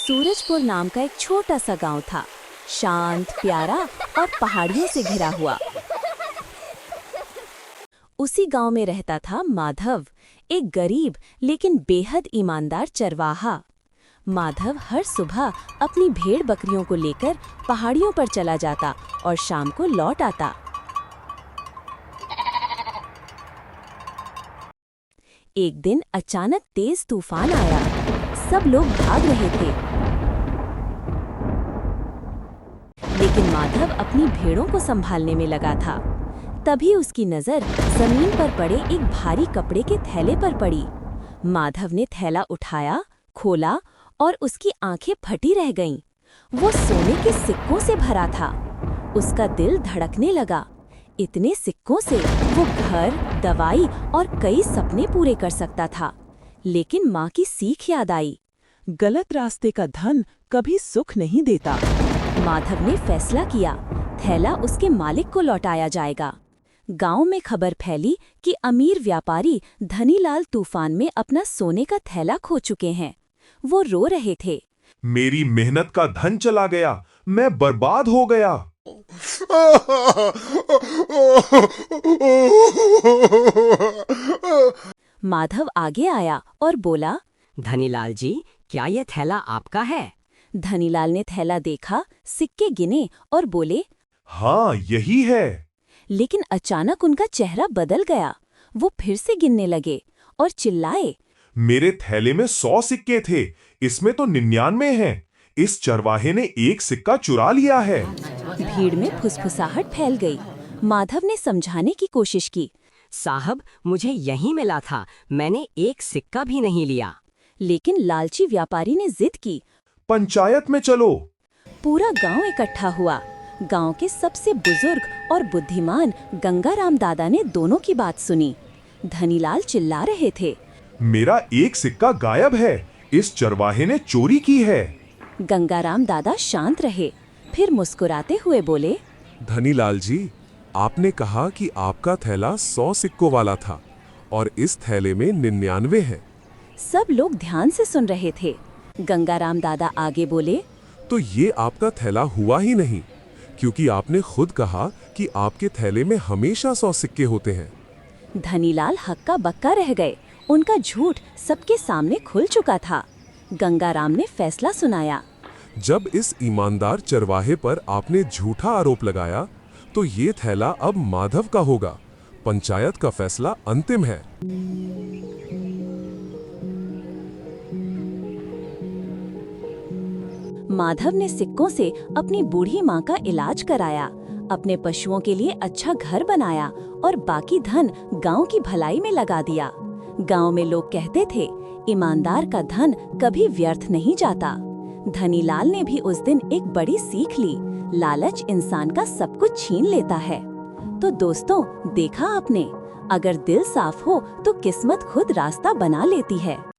सूरजपुर नाम का एक छोटा सा गांव था, शांत, प्यारा और पहाड़ियों से घिरा हुआ। उसी गांव में रहता था माधव, एक गरीब लेकिन बेहद ईमानदार चरवाहा। माधव हर सुबह अपनी भेड़ बकरियों को लेकर पहाड़ियों पर चला जाता और शाम को लौट आता। एक दिन अचानक तेज तूफान आया। सब लोग भाग रहे थे, लेकिन माधव अपनी भेड़ों को संभालने में लगा था। तभी उसकी नजर जमीन पर पड़े एक भारी कपड़े के थैले पर पड़ी। माधव ने थैला उठाया, खोला और उसकी आंखें फटी रह गईं। वो सोने के सिक्कों से भरा था। उसका दिल धड़कने लगा। इतने सिक्कों से वो घर, दवाई और कई सपने पूरे कर सकता था। लेकिन माँ की सीख याद आई, गलत रास्ते का धन कभी सुख नहीं देता। माधव ने फैसला किया, थैला उसके मालिक को लौटाया जाएगा। गांव में खबर फैली कि अमीर व्यापारी धनीलाल तूफान में अपना सोने का थैला खो चुके हैं। वो रो रहे थे, मेरी मेहनत का धन चला गया, मैं बर्बाद हो गया। माधव आगे आया और बोला, धनीलाल जी, क्या ये थैला आपका है? धनीलाल ने थैला देखा, सिक्के गिने और बोले, हाँ, यही है। लेकिन अचानक उनका चेहरा बदल गया। वो फिर से गिनने लगे और चिल्लाए, मेरे थैले में 100 सिक्के थे, इसमें तो 99 हैं। इस चरवाहे ने एक सिक्का चुरा लिया है। भीड़ में फुसफुसाहट फैल गई। माधव ने समझाने की कोशिश की, साहब, मुझे यहीं मिला था, मैंने एक सिक्का भी नहीं लिया। लेकिन लालची व्यापारी ने जिद की। पंचायत में चलो। पूरा गांव इकट्ठा हुआ। गांव के सबसे बुजुर्ग और बुद्धिमान गंगाराम दादा ने दोनों की बात सुनी। धनीलाल चिल्ला रहे थे, मेरा एक सिक्का गायब है, इस चरवाहे ने चोरी की है। गंगाराम दादा शांत रहे, फिर मुस्कुराते हुए बोले, धनीलाल जी, आपने कहा कि आपका थैला 100 सिक्कों वाला था और इस थैले में 99 है। सब लोग ध्यान से सुन रहे थे। गंगाराम दादा आगे बोले, तो ये आपका थैला हुआ ही नहीं, क्योंकि आपने खुद कहा कि आपके थैले में हमेशा 100 सिक्के होते हैं। धनीलाल हक्का बक्का रह गए। उनका झूठ सबके सामने खुल चुका था। गंगाराम ने फैसला सुनाया, जब इस ईमानदार चरवाहे पर आपने झूठा आरोप लगाया, तो ये थैला अब माधव का होगा। पंचायत का फैसला अंतिम है। माधव ने सिक्कों से अपनी बूढ़ी माँ का इलाज कराया, अपने पशुओं के लिए अच्छा घर बनाया और बाकी धन गांव की भलाई में लगा दिया। गांव में लोग कहते थे, ईमानदार का धन कभी व्यर्थ नहीं जाता। धनीलाल ने भी उस दिन एक बड़ी सीख ली, लालच इंसान का सब कुछ छीन लेता है। तो दोस्तों, देखा आपने, अगर दिल साफ हो तो किस्मत खुद रास्ता बना लेती है।